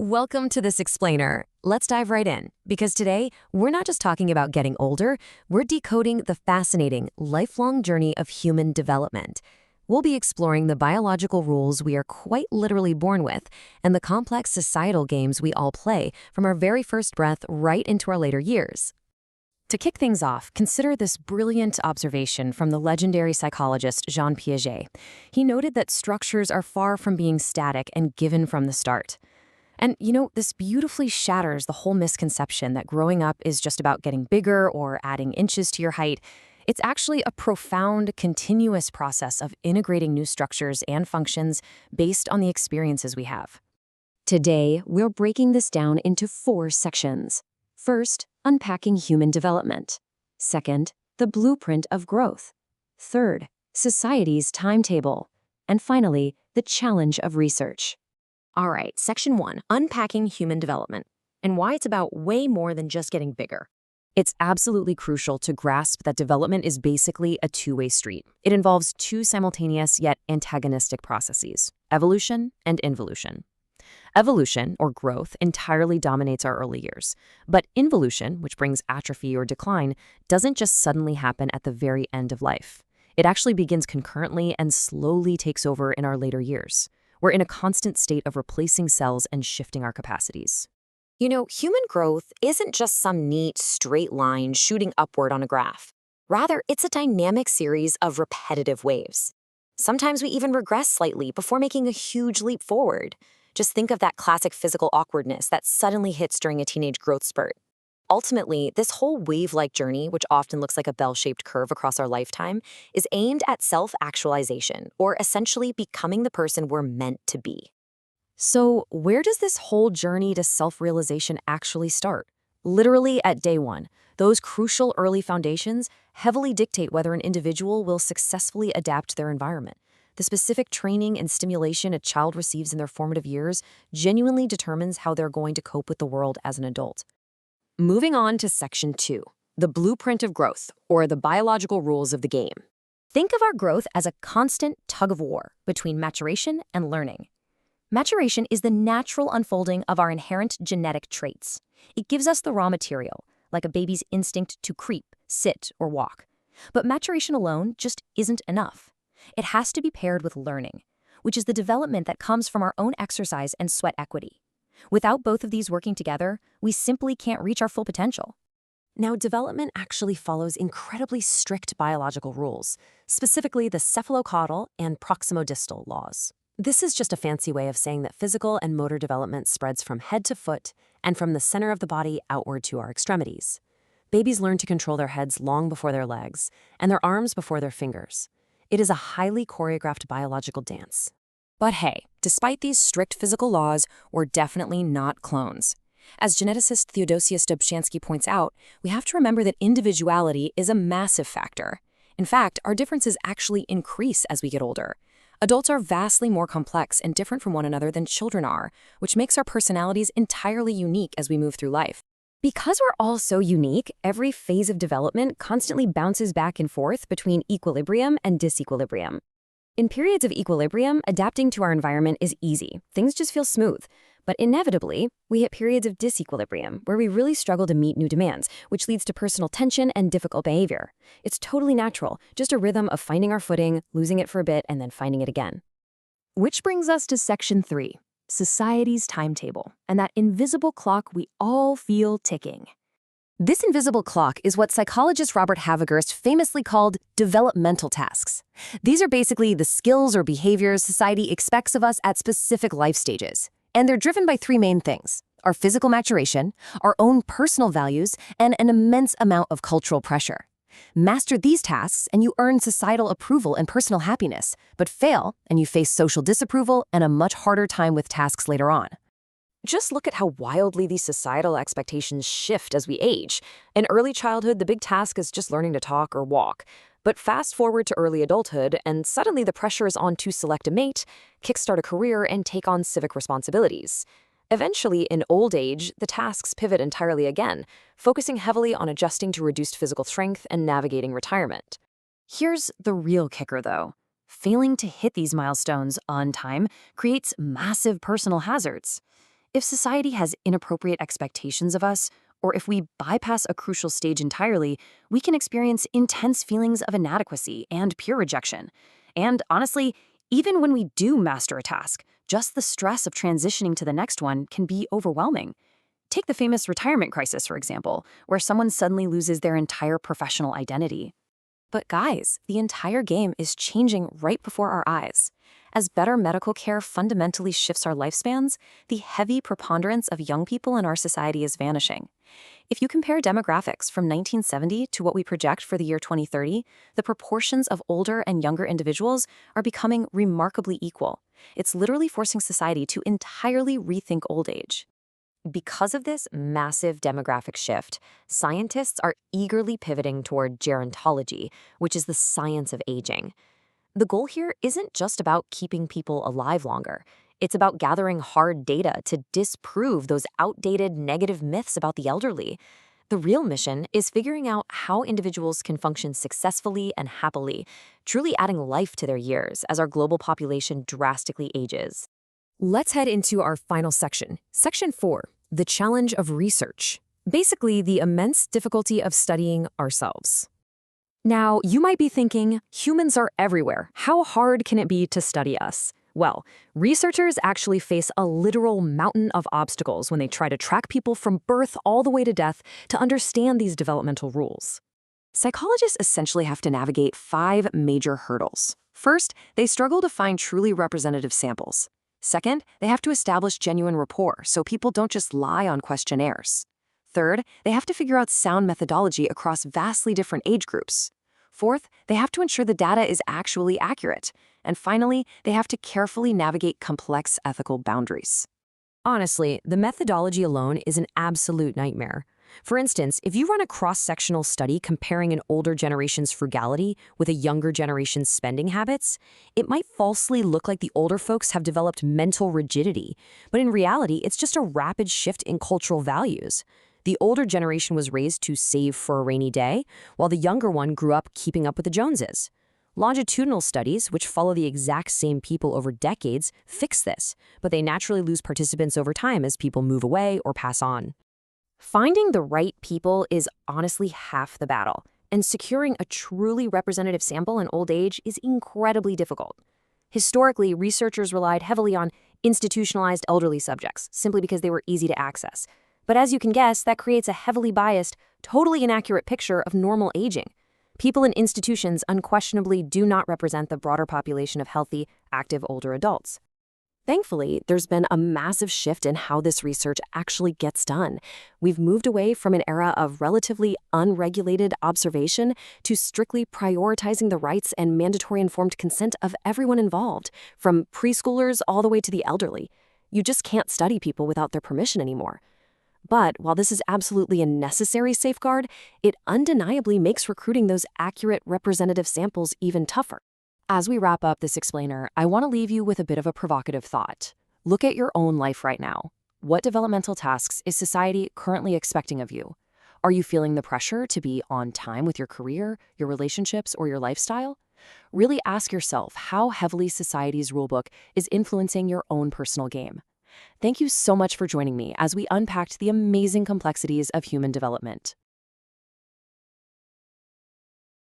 Welcome to this explainer. Let's dive right in, because today we're not just talking about getting older, we're decoding the fascinating, lifelong journey of human development. We'll be exploring the biological rules we are quite literally born with and the complex societal games we all play from our very first breath right into our later years. To kick things off, consider this brilliant observation from the legendary psychologist Jean Piaget. He noted that structures are far from being static and given from the start. And, this beautifully shatters the whole misconception that growing up is just about getting bigger or adding inches to your height. It's actually a profound, continuous process of integrating new structures and functions based on the experiences we have. Today, we're breaking this down into 4 sections. First, unpacking human development. Second, the blueprint of growth. Third, society's timetable. And finally, the challenge of research. All right, Section 1, Unpacking Human Development, and why it's about way more than just getting bigger. It's absolutely crucial to grasp that development is basically a two-way street. It involves 2 simultaneous yet antagonistic processes, evolution and involution. Evolution, or growth, entirely dominates our early years. But involution, which brings atrophy or decline, doesn't just suddenly happen at the very end of life. It actually begins concurrently and slowly takes over in our later years. We're in a constant state of replacing cells and shifting our capacities. Human growth isn't just some neat, straight line shooting upward on a graph. Rather, it's a dynamic series of repetitive waves. Sometimes we even regress slightly before making a huge leap forward. Just think of that classic physical awkwardness that suddenly hits during a teenage growth spurt. Ultimately, this whole wave-like journey, which often looks like a bell-shaped curve across our lifetime, is aimed at self-actualization, or essentially becoming the person we're meant to be. So, where does this whole journey to self-realization actually start? Literally at day 1. Those crucial early foundations heavily dictate whether an individual will successfully adapt their environment. The specific training and stimulation a child receives in their formative years genuinely determines how they're going to cope with the world as an adult. Moving on to Section 2, the blueprint of growth, or the biological rules of the game. Think of our growth as a constant tug-of-war between maturation and learning. Maturation is the natural unfolding of our inherent genetic traits. It gives us the raw material, like a baby's instinct to creep, sit, or walk. But maturation alone just isn't enough. It has to be paired with learning, which is the development that comes from our own exercise and sweat equity. Without both of these working together, we simply can't reach our full potential. Now, development actually follows incredibly strict biological rules, specifically the Cephalocaudal and Proximodistal laws. This is just a fancy way of saying that physical and motor development spreads from head to foot and from the center of the body outward to our extremities. Babies learn to control their heads long before their legs, and their arms before their fingers. It is a highly choreographed biological dance. But hey, despite these strict physical laws, we're definitely not clones. As geneticist Theodosius Dobzhansky points out, we have to remember that individuality is a massive factor. In fact, our differences actually increase as we get older. Adults are vastly more complex and different from one another than children are, which makes our personalities entirely unique as we move through life. Because we're all so unique, every phase of development constantly bounces back and forth between equilibrium and disequilibrium. In periods of equilibrium, adapting to our environment is easy. Things just feel smooth. But inevitably, we hit periods of disequilibrium, where we really struggle to meet new demands, which leads to personal tension and difficult behavior. It's totally natural, just a rhythm of finding our footing, losing it for a bit, and then finding it again. Which brings us to Section 3, society's timetable, and that invisible clock we all feel ticking. This invisible clock is what psychologist Robert Havighurst famously called developmental tasks. These are basically the skills or behaviors society expects of us at specific life stages. And they're driven by 3 main things: our physical maturation, our own personal values, and an immense amount of cultural pressure. Master these tasks and you earn societal approval and personal happiness, but fail and you face social disapproval and a much harder time with tasks later on. Just look at how wildly these societal expectations shift as we age. In early childhood, the big task is just learning to talk or walk. But fast forward to early adulthood, and suddenly the pressure is on to select a mate, kickstart a career, and take on civic responsibilities. Eventually, in old age, the tasks pivot entirely again, focusing heavily on adjusting to reduced physical strength and navigating retirement. Here's the real kicker, though. Failing to hit these milestones on time creates massive personal hazards. If society has inappropriate expectations of us, or if we bypass a crucial stage entirely, we can experience intense feelings of inadequacy and peer rejection. And honestly, even when we do master a task, just the stress of transitioning to the next one can be overwhelming. Take the famous retirement crisis, for example, where someone suddenly loses their entire professional identity. But guys, the entire game is changing right before our eyes. As better medical care fundamentally shifts our lifespans, the heavy preponderance of young people in our society is vanishing. If you compare demographics from 1970 to what we project for the year 2030, the proportions of older and younger individuals are becoming remarkably equal. It's literally forcing society to entirely rethink old age. Because of this massive demographic shift, scientists are eagerly pivoting toward gerontology, which is the science of aging. The goal here isn't just about keeping people alive longer. It's about gathering hard data to disprove those outdated negative myths about the elderly. The real mission is figuring out how individuals can function successfully and happily, truly adding life to their years as our global population drastically ages. Let's head into our final section. Section 4, the challenge of research. Basically, the immense difficulty of studying ourselves. Now, you might be thinking, humans are everywhere. How hard can it be to study us? Well, researchers actually face a literal mountain of obstacles when they try to track people from birth all the way to death to understand these developmental rules. Psychologists essentially have to navigate 5 major hurdles. First, they struggle to find truly representative samples. Second, they have to establish genuine rapport so people don't just lie on questionnaires. Third, they have to figure out sound methodology across vastly different age groups. Fourth, they have to ensure the data is actually accurate. And finally, they have to carefully navigate complex ethical boundaries. Honestly, the methodology alone is an absolute nightmare. For instance, if you run a cross-sectional study comparing an older generation's frugality with a younger generation's spending habits, it might falsely look like the older folks have developed mental rigidity, but in reality, it's just a rapid shift in cultural values. The older generation was raised to save for a rainy day, while the younger one grew up keeping up with the Joneses. Longitudinal studies, which follow the exact same people over decades, fix this, but they naturally lose participants over time as people move away or pass on. Finding the right people is honestly half the battle, and securing a truly representative sample in old age is incredibly difficult. Historically, researchers relied heavily on institutionalized elderly subjects, simply because they were easy to access. But as you can guess, that creates a heavily biased, totally inaccurate picture of normal aging. People in institutions unquestionably do not represent the broader population of healthy, active older adults. Thankfully, there's been a massive shift in how this research actually gets done. We've moved away from an era of relatively unregulated observation to strictly prioritizing the rights and mandatory informed consent of everyone involved, from preschoolers all the way to the elderly. You just can't study people without their permission anymore. But while this is absolutely a necessary safeguard, it undeniably makes recruiting those accurate representative samples even tougher. As we wrap up this explainer, I want to leave you with a bit of a provocative thought. Look at your own life right now. What developmental tasks is society currently expecting of you? Are you feeling the pressure to be on time with your career, your relationships, or your lifestyle? Really ask yourself how heavily society's rulebook is influencing your own personal game. Thank you so much for joining me as we unpacked the amazing complexities of human development.